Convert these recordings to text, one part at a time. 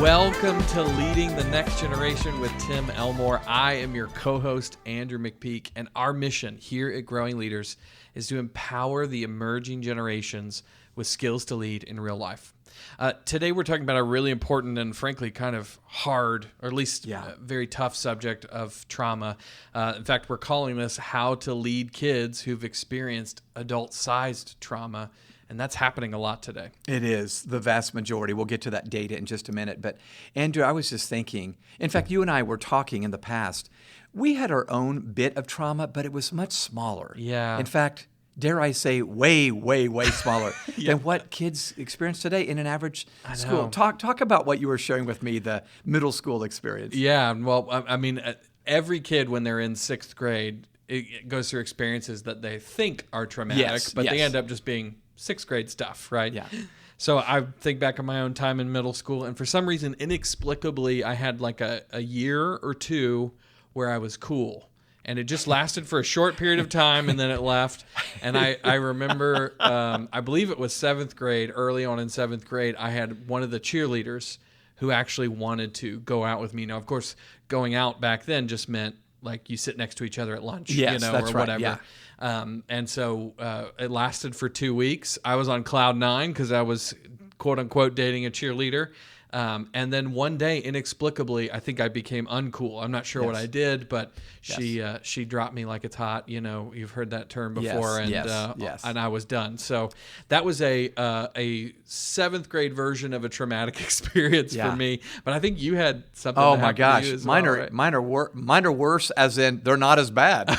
Welcome to Leading the Next Generation with Tim Elmore. I am your co-host, Andrew McPeak, and our mission here at Growing Leaders is to empower the emerging generations with skills to lead in real life. Today we're talking about a really important and frankly kind of hard, or at least very tough subject of trauma. In fact, we're calling this How to Lead Kids Who've Experienced Adult-Sized Trauma. And that's happening a lot today. It is, the vast majority. We'll get to that data in just a minute. But Andrew, I was just thinking, in fact, you and I were talking in the past. We had our own bit of trauma, but it was much smaller. Yeah. In fact, dare I say, way smaller than what kids experience today in an average school. Talk about what you were sharing with me, the middle school experience. Yeah, well, I mean, every kid when they're in sixth grade, it goes through experiences that they think are traumatic, but they end up just being sixth grade stuff, right? Yeah. So I think back on my own time in middle school, and for some reason, inexplicably, I had like a year or two where I was cool. And it just lasted for a short period of time, and then it left. And I remember, I believe it was seventh grade, early on in seventh grade, I had one of the cheerleaders who actually wanted to go out with me. Now, of course, going out back then just meant like you sit next to each other at lunch, that's or right, whatever. yeah. And so it lasted for 2 weeks. I was on cloud nine because I was, quote unquote, dating a cheerleader. And then one day, inexplicably, I think I became uncool. I'm not sure what I did, but she dropped me like it's hot. You know, you've heard that term before, and I was done. So that was a seventh grade version of a traumatic experience for me. But I think you had something. Oh my gosh, to you as mine well, are right? mine are worse, as in they're not as bad.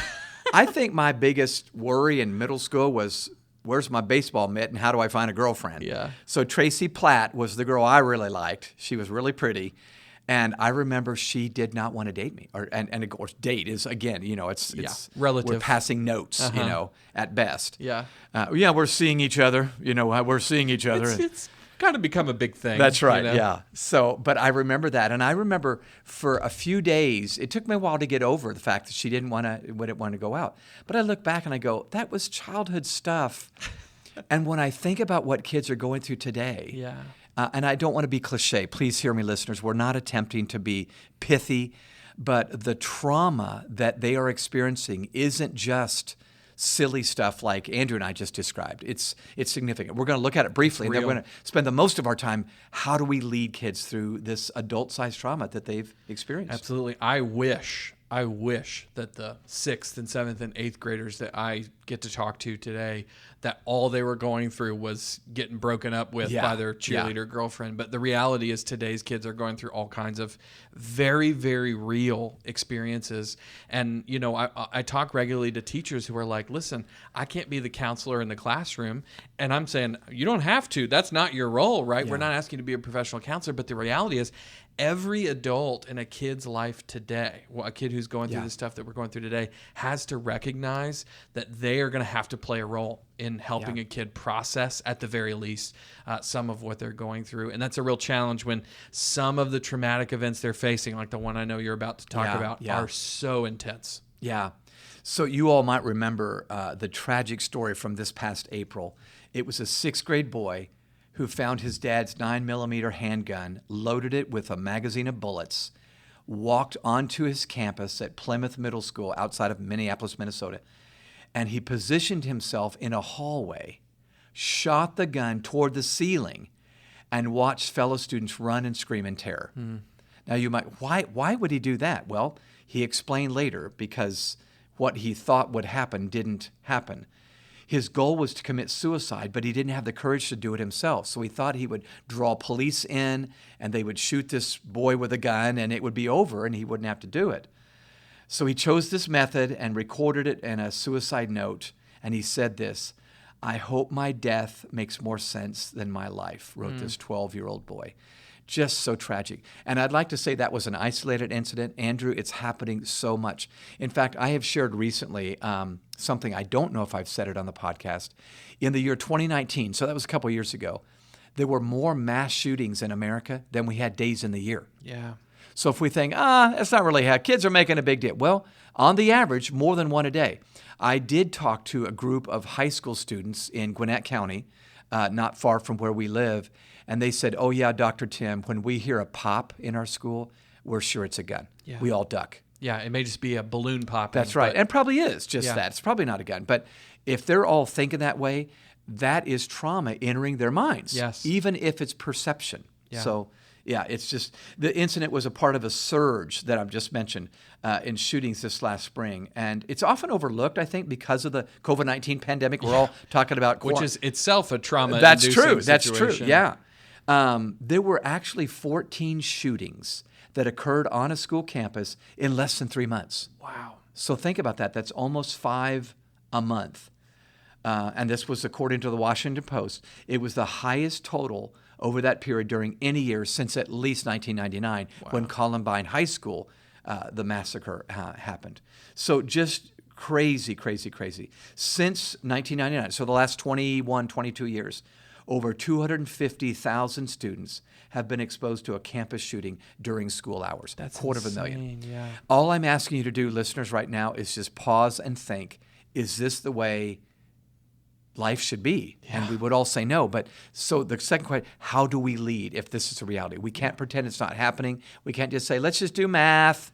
I think my biggest worry in middle school was, where's my baseball mitt and how do I find a girlfriend? Yeah. So Tracy Platt was the girl I really liked. She was really pretty. And I remember she did not want to date me. And of course, date is, again, it's relative. We're passing notes, at best. Yeah. We're seeing each other. We're seeing each other. It's kind of become a big thing. That's right, yeah. So, but I remember that. And I remember for a few days, it took me a while to get over the fact that she didn't want to go out. But I look back and I go, that was childhood stuff. And when I think about what kids are going through today, and I don't want to be cliche, please hear me, listeners, we're not attempting to be pithy, but the trauma that they are experiencing isn't just silly stuff like Andrew and I just described. It's significant. We're going to look at it briefly, and then we're going to spend the most of our time, how do we lead kids through this adult-sized trauma that they've experienced? Absolutely. I wish that the 6th and 7th and 8th graders that I get to talk to today, that all they were going through was getting broken up with by their cheerleader girlfriend. But the reality is today's kids are going through all kinds of very, very real experiences. And, I talk regularly to teachers who are like, listen, I can't be the counselor in the classroom. And I'm saying, you don't have to. That's not your role, right? Yeah. We're not asking you to be a professional counselor. But the reality is, every adult in a kid's life today, a kid who's going through the stuff that we're going through today, has to recognize that they are going to have to play a role in helping a kid process, at the very least, some of what they're going through. And that's a real challenge when some of the traumatic events they're facing, like the one I know you're about to talk about, are so intense. Yeah. So you all might remember the tragic story from this past April. It was a 6th grade boy who found his dad's 9mm handgun, loaded it with a magazine of bullets, walked onto his campus at Plymouth Middle School outside of Minneapolis, Minnesota, and he positioned himself in a hallway, shot the gun toward the ceiling, and watched fellow students run and scream in terror. Now you might, why would he do that? Well, he explained later, because what he thought would happen didn't happen. His goal was to commit suicide, but he didn't have the courage to do it himself. So he thought he would draw police in, and they would shoot this boy with a gun, and it would be over, and he wouldn't have to do it. So he chose this method and recorded it in a suicide note, and he said this, "I hope my death makes more sense than my life," wrote this 12-year-old boy. Just so tragic. And I'd like to say that was an isolated incident. Andrew, it's happening so much. In fact, I have shared recently something, I don't know if I've said it on the podcast. In the year 2019, so that was a couple years ago, there were more mass shootings in America than we had days in the year. Yeah. So if we think, that's not really how kids are making a big deal. Well, on the average, more than one a day. I did talk to a group of high school students in Gwinnett County not far from where we live. And they said, "Oh, yeah, Dr. Tim, when we hear a pop in our school, we're sure it's a gun. Yeah. We all duck." Yeah, it may just be a balloon popping. That's right. And probably is just that. It's probably not a gun. But if they're all thinking that way, that is trauma entering their minds. Yes. Even if it's perception. Yeah. So, yeah, it's just the incident was a part of a surge that I've just mentioned in shootings this last spring. And it's often overlooked, I think, because of the COVID-19 pandemic. We're all talking about which is itself a trauma. That's true. Situation. That's true. Yeah. There were actually 14 shootings that occurred on a school campus in less than 3 months. Wow. So think about that. That's almost 5 a month. And this was according to the Washington Post. It was the highest total over that period during any year since at least 1999, when Columbine High School, the massacre happened. So just crazy, crazy, crazy. Since 1999, so the last 21, 22 years, over 250,000 students have been exposed to a campus shooting during school hours. That's 250,000. Yeah. All I'm asking you to do, listeners, right now is just pause and think, is this the way life should be? Yeah. And we would all say no. But so the second question, how do we lead if this is a reality? We can't pretend it's not happening. We can't just say, let's just do math.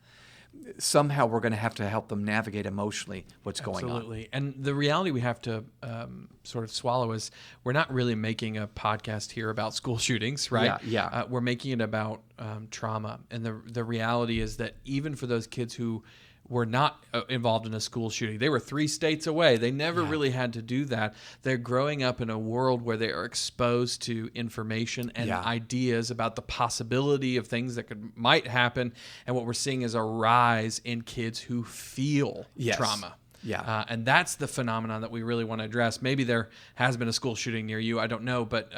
Somehow we're going to have to help them navigate emotionally what's going on. Absolutely. And the reality we have to sort of swallow is we're not really making a podcast here about school shootings, right? Yeah. We're making it about trauma. And the reality is that even for those kids who were not involved in a school shooting, they were 3 states away. They never really had to do that. They're growing up in a world where they are exposed to information and ideas about the possibility of things that might happen. And what we're seeing is a rise in kids who feel trauma. Yeah. And that's the phenomenon that we really want to address. Maybe there has been a school shooting near you. I don't know. But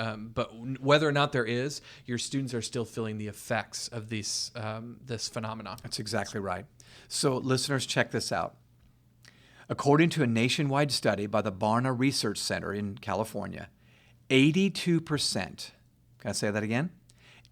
whether or not there is, your students are still feeling the effects of this phenomenon. That's exactly right. So listeners, check this out. According to a nationwide study by the Barna Research Center in California, 82%, can I say that again?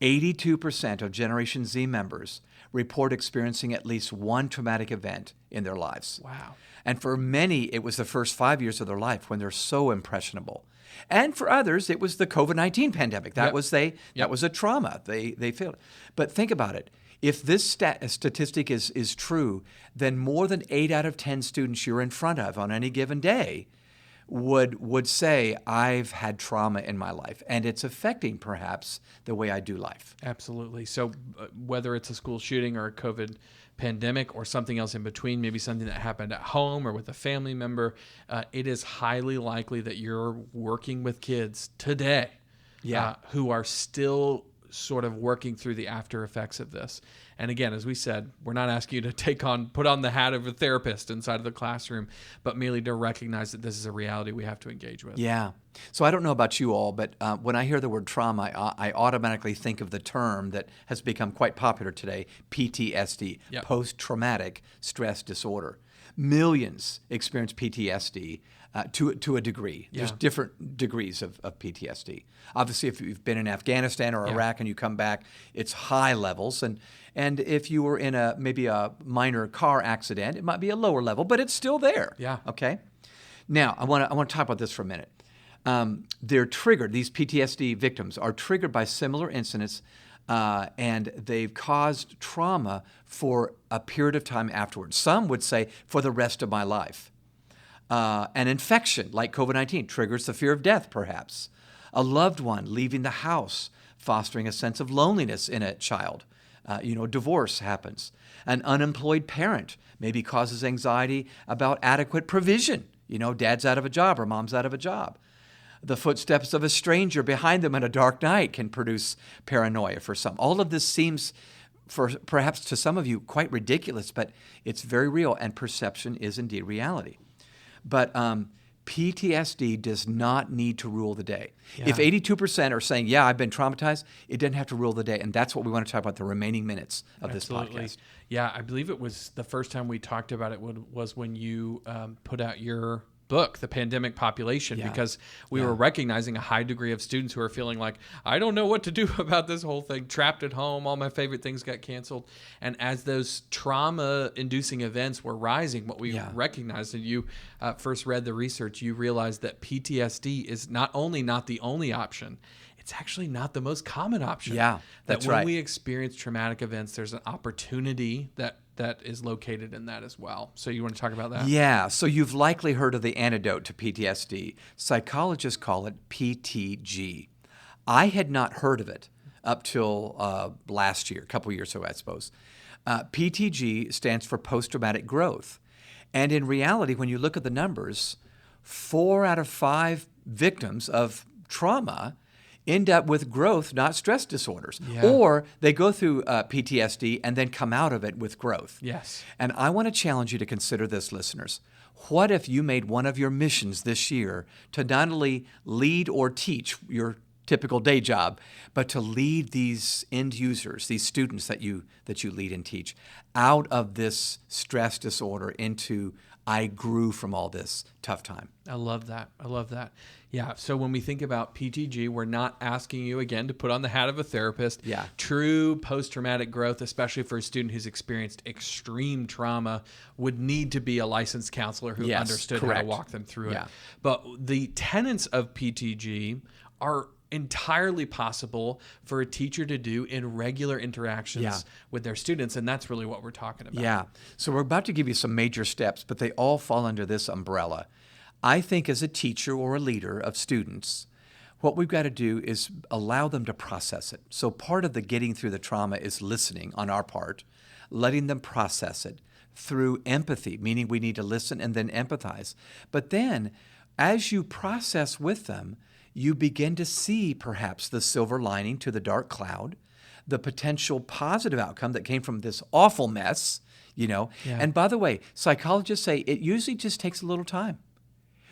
82% of Generation Z members report experiencing at least one traumatic event in their lives. Wow. And for many, it was the first 5 years of their life when they're so impressionable. And for others, it was the COVID-19 pandemic. That was a trauma. They failed. But think about it. If this statistic is true, then more than 8 out of 10 students you're in front of on any given day would say, I've had trauma in my life, and it's affecting perhaps the way I do life. Absolutely. So whether it's a school shooting or a COVID pandemic or something else in between, maybe something that happened at home or with a family member, it is highly likely that you're working with kids today who are still sort of working through the after effects of this. And again, as we said, we're not asking you to put on the hat of a therapist inside of the classroom, but merely to recognize that this is a reality we have to engage with. Yeah. So I don't know about you all, but when I hear the word trauma, I automatically think of the term that has become quite popular today, PTSD, post-traumatic stress disorder. Millions experience PTSD to a degree. There's different degrees of PTSD. Obviously, if you've been in Afghanistan or Iraq and you come back, it's high levels. And if you were in maybe a minor car accident, it might be a lower level, but it's still there. Yeah. Okay. Now, I want to talk about this for a minute. They're triggered. These PTSD victims are triggered by similar incidents, and they've caused trauma for a period of time afterwards. Some would say for the rest of my life. An infection like COVID-19 triggers the fear of death, perhaps. A loved one leaving the house, fostering a sense of loneliness in a child. Divorce happens. An unemployed parent maybe causes anxiety about adequate provision. Dad's out of a job or mom's out of a job. The footsteps of a stranger behind them in a dark night can produce paranoia for some. All of this seems, perhaps to some of you, quite ridiculous, but it's very real, and perception is indeed reality. But PTSD does not need to rule the day. Yeah. If 82% are saying, I've been traumatized, it doesn't have to rule the day. And that's what we want to talk about the remaining minutes of this podcast. Yeah, I believe it was the first time we talked about it was when you put out your book, The Pandemic Population, because we were recognizing a high degree of students who are feeling like, I don't know what to do about this whole thing, trapped at home, all my favorite things got canceled. And as those trauma-inducing events were rising, what we recognized, and you first read the research, you realized that PTSD is not only not the only option, it's actually not the most common option. Yeah, that's that when right. we experience traumatic events, there's an opportunity that is located in that as well. So you want to talk about that? Yeah. So you've likely heard of the antidote to PTSD. Psychologists call it PTG. I had not heard of it up till last year, a couple years ago, I suppose. PTG stands for post-traumatic growth. And in reality, when you look at the numbers, 4 out of 5 victims of trauma end up with growth, not stress disorders. Yeah. Or they go through PTSD and then come out of it with growth. Yes. And I want to challenge you to consider this, listeners. What if you made one of your missions this year to not only lead or teach your typical day job, but to lead these end users, these students that you lead and teach, out of this stress disorder into I grew from all this tough time. I love that. I love that. Yeah. So when we think about PTG, we're not asking you again to put on the hat of a therapist. Yeah. True post-traumatic growth, especially for a student who's experienced extreme trauma, would need to be a licensed counselor who understood how to walk them through it. But the tenets of PTG are entirely possible for a teacher to do in regular interactions with their students, and that's really what we're talking about. Yeah. So we're about to give you some major steps, but they all fall under this umbrella. I think as a teacher or a leader of students, what we've got to do is allow them to process it. So part of the getting through the trauma is listening on our part, letting them process it through empathy, meaning we need to listen and then empathize. But then as you process with them, you begin to see perhaps the silver lining to the dark cloud, the potential positive outcome that came from this awful mess, And by the way, psychologists say it usually just takes a little time.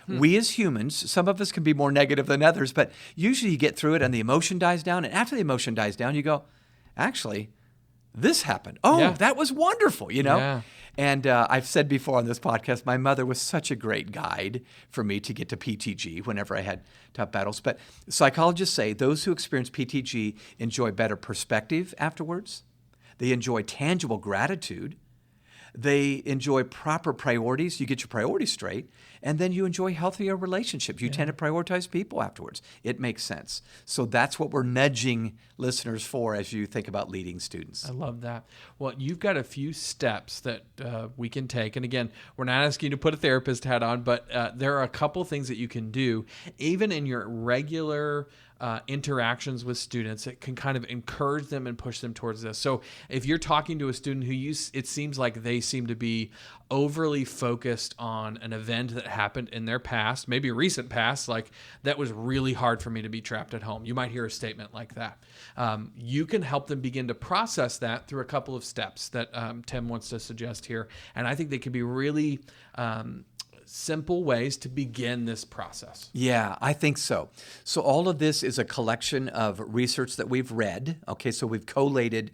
We as humans, some of us can be more negative than others, but usually you get through it and the emotion dies down. And after the emotion dies down, you go, actually, this happened. Oh, that was wonderful, Yeah. And I've said before on this podcast, my mother was such a great guide for me to get to PTG whenever I had tough battles. But psychologists say those who experience PTG enjoy better perspective afterwards. They enjoy tangible gratitude. They enjoy proper priorities. You get your priorities straight, and then you enjoy healthier relationships. You tend to prioritize people afterwards. It makes sense. So that's what we're nudging listeners for as you think about leading students. I love that. Well, you've got a few steps that we can take. And again, we're not asking you to put a therapist hat on, but there are a couple things that you can do, even in your regular interactions with students. It can kind of encourage them and push them towards this. So if you're talking to a student who it seems like they seem to be overly focused on an event that happened in their past, maybe a recent past, like that was really hard for me to be trapped at home. You might hear a statement like that. You can help them begin to process that through a couple of steps that Tim wants to suggest here. And I think they can be really simple ways to begin this process. Yeah, I think so. So all of this is a collection of research that we've read. Okay, so we've collated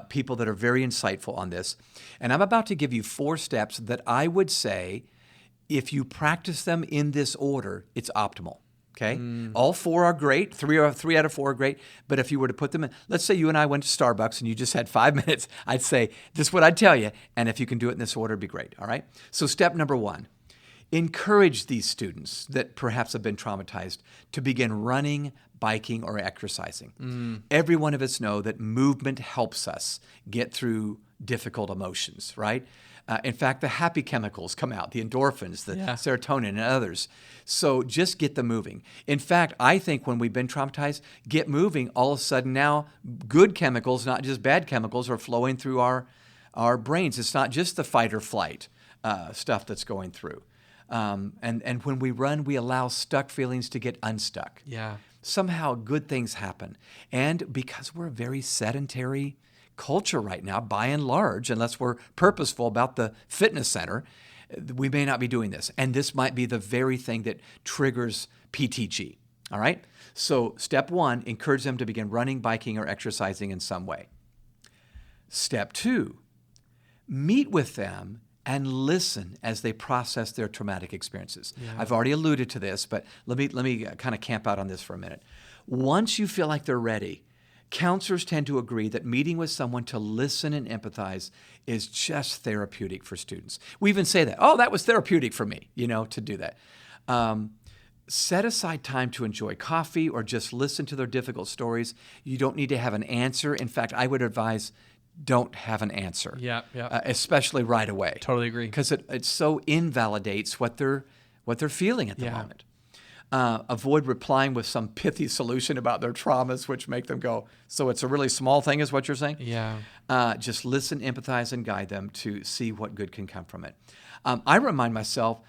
people that are very insightful on this. And I'm about to give you 4 steps that I would say, if you practice them in this order, it's optimal. Okay? All 4 are great. 3 out of 4 are great. But if you were to put them in, let's say you and I went to Starbucks and you just had 5 minutes, I'd say, this is what I'd tell you. And if you can do it in this order, it'd be great. All right? So step number 1. Encourage these students that perhaps have been traumatized to begin running, biking, or exercising. Every one of us know that movement helps us get through difficult emotions, right? In fact, the happy chemicals come out, the endorphins, the serotonin, and others. So just get them moving. In fact, I think when we've been traumatized, get moving, all of a sudden now good chemicals, not just bad chemicals, are flowing through our brains. It's not just the fight or flight stuff that's going through. And when we run, we allow stuck feelings to get unstuck. Yeah. Somehow good things happen. And because we're a very sedentary culture right now, by and large, unless we're purposeful about the fitness center, we may not be doing this. And this might be the very thing that triggers PTG. All right? So step 1, encourage them to begin running, biking, or exercising in some way. Step 2, meet with them and listen as they process their traumatic experiences. Yeah. I've already alluded to this, but let me kind of camp out on this for a minute. Once you feel like they're ready, counselors tend to agree that meeting with someone to listen and empathize is just therapeutic for students. We even say that, oh, that was therapeutic for me, to do that. Set aside time to enjoy coffee or just listen to their difficult stories. You don't need to have an answer. In fact, I would advise don't have an answer. Yeah. Especially right away. Totally agree. Because it so invalidates what they're feeling at the moment. Avoid replying with some pithy solution about their traumas, which make them go, so it's a really small thing is what you're saying? Yeah. Just listen, empathize, and guide them to see what good can come from it. I remind myself,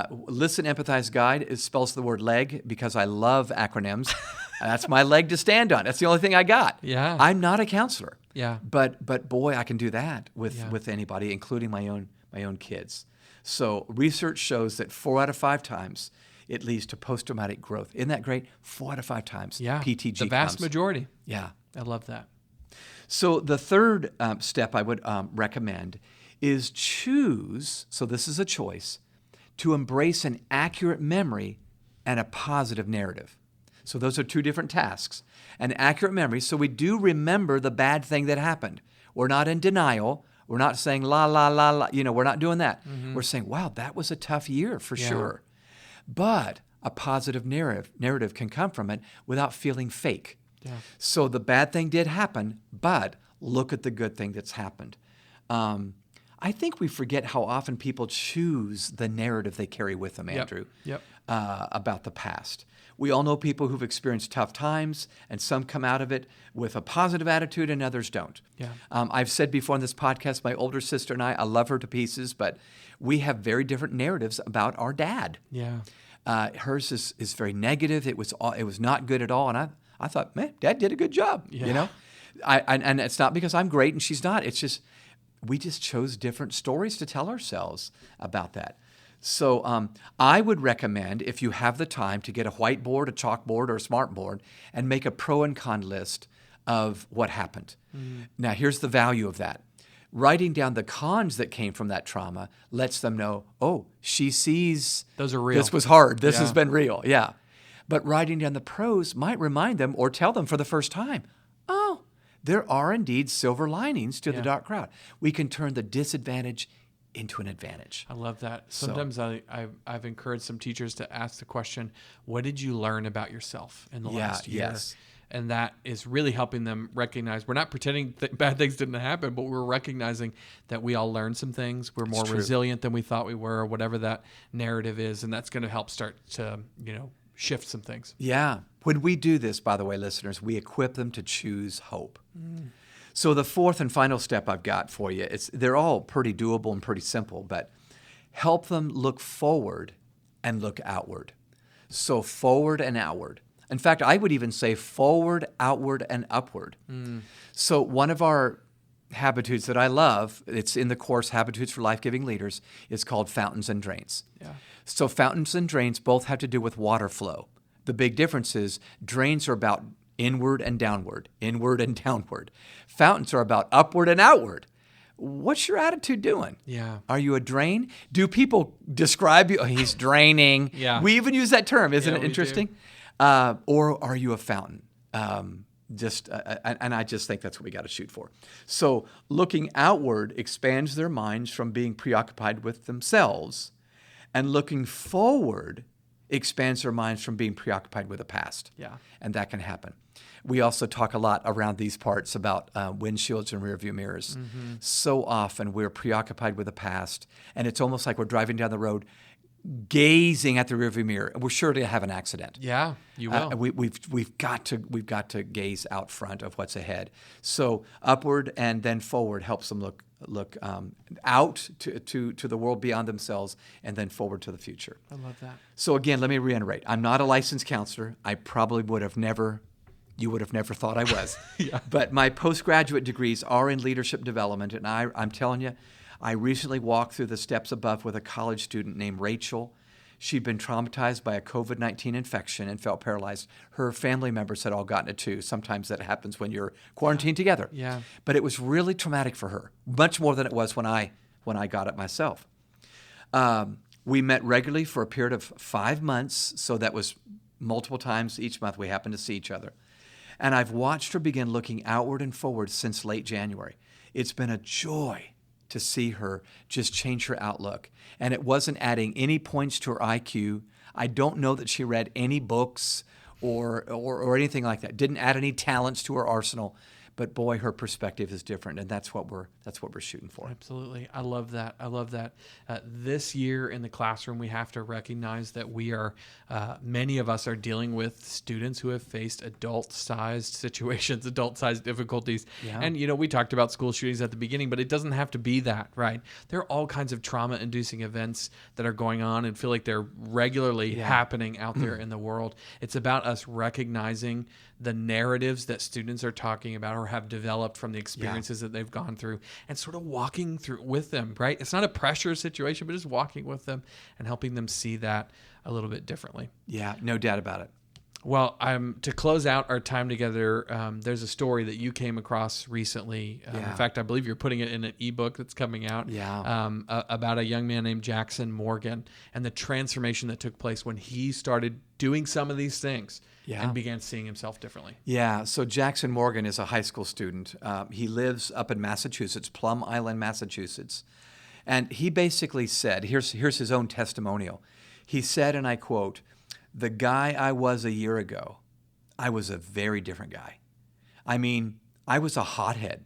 listen, empathize, guide spells the word leg because I love acronyms. That's my leg to stand on. That's the only thing I got. Yeah. I'm not a counselor. Yeah. But boy, I can do that with anybody, including my own kids. So research shows that 4 out of 5 times it leads to post-traumatic growth. Isn't that great? 4 out of 5 times PTG the vast comes. majority. Yeah. I love that. So the third step I would recommend is choose, so this is a choice, to embrace an accurate memory and a positive narrative. So those are 2 different tasks. An accurate memory, so we do remember the bad thing that happened. We're not in denial. We're not saying la, la, la, la. We're not doing that. Mm-hmm. We're saying, wow, that was a tough year for sure. But a positive narrative can come from it without feeling fake. Yeah. So the bad thing did happen, but look at the good thing that's happened. I think we forget how often people choose the narrative they carry with them, Andrew, about the past. We all know people who've experienced tough times, and some come out of it with a positive attitude and others don't. Yeah. I've said before in this podcast, my older sister and I love her to pieces, but we have very different narratives about our dad. Yeah. Hers is very negative. It was not good at all, and I thought, man, Dad did a good job. Yeah. And it's not because I'm great and she's not. It's just we just chose different stories to tell ourselves about that. So I would recommend, if you have the time, to get a whiteboard, a chalkboard, or a smartboard and make a pro and con list of what happened. Mm. Now, here's the value of that. Writing down the cons that came from that trauma lets them know, oh, she sees those are real. This was hard. This has been real. Yeah. But writing down the pros might remind them or tell them for the first time, oh, there are indeed silver linings to the dark cloud. We can turn the disadvantage into an advantage. I love that. Sometimes I've encouraged some teachers to ask the question, what did you learn about yourself in the last year? Yes. And that is really helping them recognize we're not pretending that bad things didn't happen, but we're recognizing that we all learned some things. We're more resilient than we thought we were, or whatever that narrative is. And that's going to help start to, shift some things. Yeah. When we do this, by the way, listeners, we equip them to choose hope. Mm. So the fourth and final step I've got for you, they're all pretty doable and pretty simple, but help them look forward and look outward. So forward and outward. In fact, I would even say forward, outward, and upward. Mm. So one of our habitudes that I love, it's in the course Habitudes for Life-Giving Leaders, is called Fountains and Drains. Yeah. So fountains and drains both have to do with water flow. The big difference is drains are about inward and downward, inward and downward. Fountains are about upward and outward. What's your attitude doing? Yeah. Are you a drain? Do people describe you? Oh, he's draining. Yeah. We even use that term. Isn't it interesting? Or are you a fountain? And I just think that's what we got to shoot for. So looking outward expands their minds from being preoccupied with themselves, and looking forward expands their minds from being preoccupied with the past. Yeah. And that can happen. We also talk a lot around these parts about windshields and rearview mirrors. Mm-hmm. So often we're preoccupied with the past, and it's almost like we're driving down the road gazing at the rearview mirror. We're sure to have an accident. Yeah, you will. We've got to gaze out front of what's ahead. So upward and then forward helps them look out to the world beyond themselves, and then forward to the future. I love that. So again, let me reiterate. I'm not a licensed counselor. I probably would have never. You would have never thought I was. Yeah. But my postgraduate degrees are in leadership development, and I'm telling you, I recently walked through the steps above with a college student named Rachel. She'd been traumatized by a COVID-19 infection and felt paralyzed. Her family members had all gotten it too. Sometimes that happens when you're quarantined together. Yeah. But it was really traumatic for her, much more than it was when I when I got it myself. We met regularly for a period of 5 months, so that was multiple times each month we happened to see each other. And I've watched her begin looking outward and forward since late January. It's been a joy to see her just change her outlook. And it wasn't adding any points to her IQ. I don't know that she read any books or anything like that. Didn't add any talents to her arsenal. But boy, her perspective is different, and that's what we're shooting for. Absolutely, I love that. I love that. This year in the classroom, we have to recognize that we are many of us are dealing with students who have faced adult-sized situations, adult-sized difficulties. Yeah. And we talked about school shootings at the beginning, but it doesn't have to be that, right? There are all kinds of trauma-inducing events that are going on and feel like they're regularly happening out there in the world. It's about us recognizing the narratives that students are talking about or have developed from the experiences that they've gone through, and sort of walking through with them, right? It's not a pressure situation, but just walking with them and helping them see that a little bit differently. Yeah, no doubt about it. Well, to close out our time together, there's a story that you came across recently. In fact, I believe you're putting it in an ebook that's coming out about a young man named Jackson Morgan and the transformation that took place when he started doing some of these things and began seeing himself differently. Yeah, so Jackson Morgan is a high school student. He lives up in Massachusetts, Plum Island, Massachusetts. And he basically said, here's his own testimonial. He said, and I quote, "The guy I was a year ago, I was a very different guy. I mean, I was a hothead.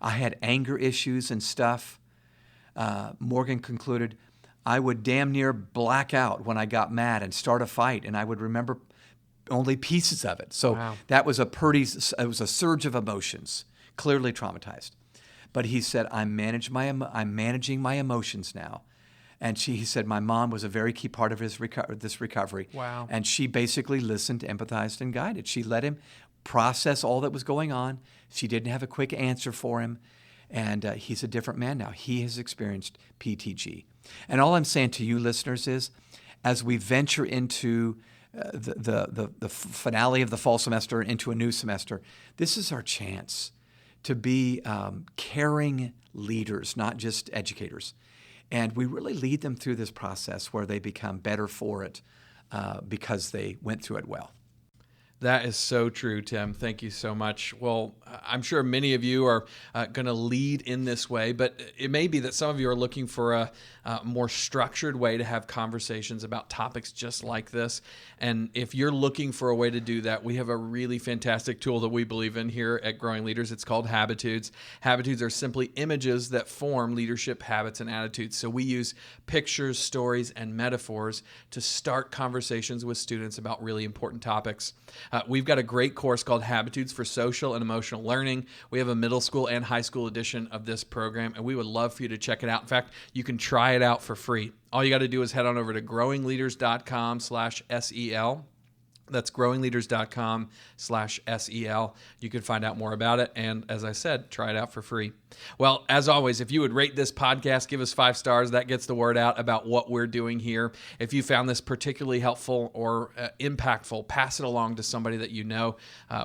I had anger issues and stuff." Morgan concluded, "I would damn near black out when I got mad and start a fight, and I would remember only pieces of it." So that was it was a surge of emotions, clearly traumatized. But he said, I'm managing my emotions now. And he said, my mom was a very key part of this recovery. Wow. And she basically listened, empathized, and guided. She let him process all that was going on. She didn't have a quick answer for him. And he's a different man now. He has experienced PTG. And all I'm saying to you listeners is, as we venture into the finale of the fall semester into a new semester, this is our chance to be caring leaders, not just educators. And we really lead them through this process where they become better for it because they went through it well. That is so true, Tim. Thank you so much. Well, I'm sure many of you are going to lead in this way, but it may be that some of you are looking for a more structured way to have conversations about topics just like this. And if you're looking for a way to do that, we have a really fantastic tool that we believe in here at Growing Leaders. It's called Habitudes. Habitudes are simply images that form leadership habits and attitudes. So we use pictures, stories, and metaphors to start conversations with students about really important topics. We've got a great course called Habitudes for Social and Emotional Learning. We have a middle school and high school edition of this program, and we would love for you to check it out. In fact, you can try it out for free. All you got to do is head on over to growingleaders.com/SEL. That's growingleaders.com/SEL. You can find out more about it. And as I said, try it out for free. Well, as always, if you would rate this podcast, give us 5 stars. That gets the word out about what we're doing here. If you found this particularly helpful or impactful, pass it along to somebody that you know.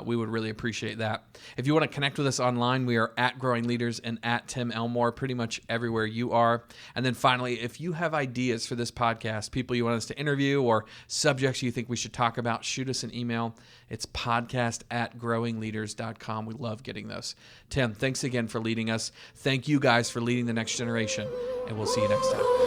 We would really appreciate that. If you want to connect with us online, we are at Growing Leaders and at Tim Elmore, pretty much everywhere you are. And then finally, if you have ideas for this podcast, people you want us to interview or subjects you think we should talk about, shoot us an email. It's podcast@growingleaders.com. We love getting those. Tim, thanks again for leading us. Thank you guys for leading the next generation, and we'll see you next time.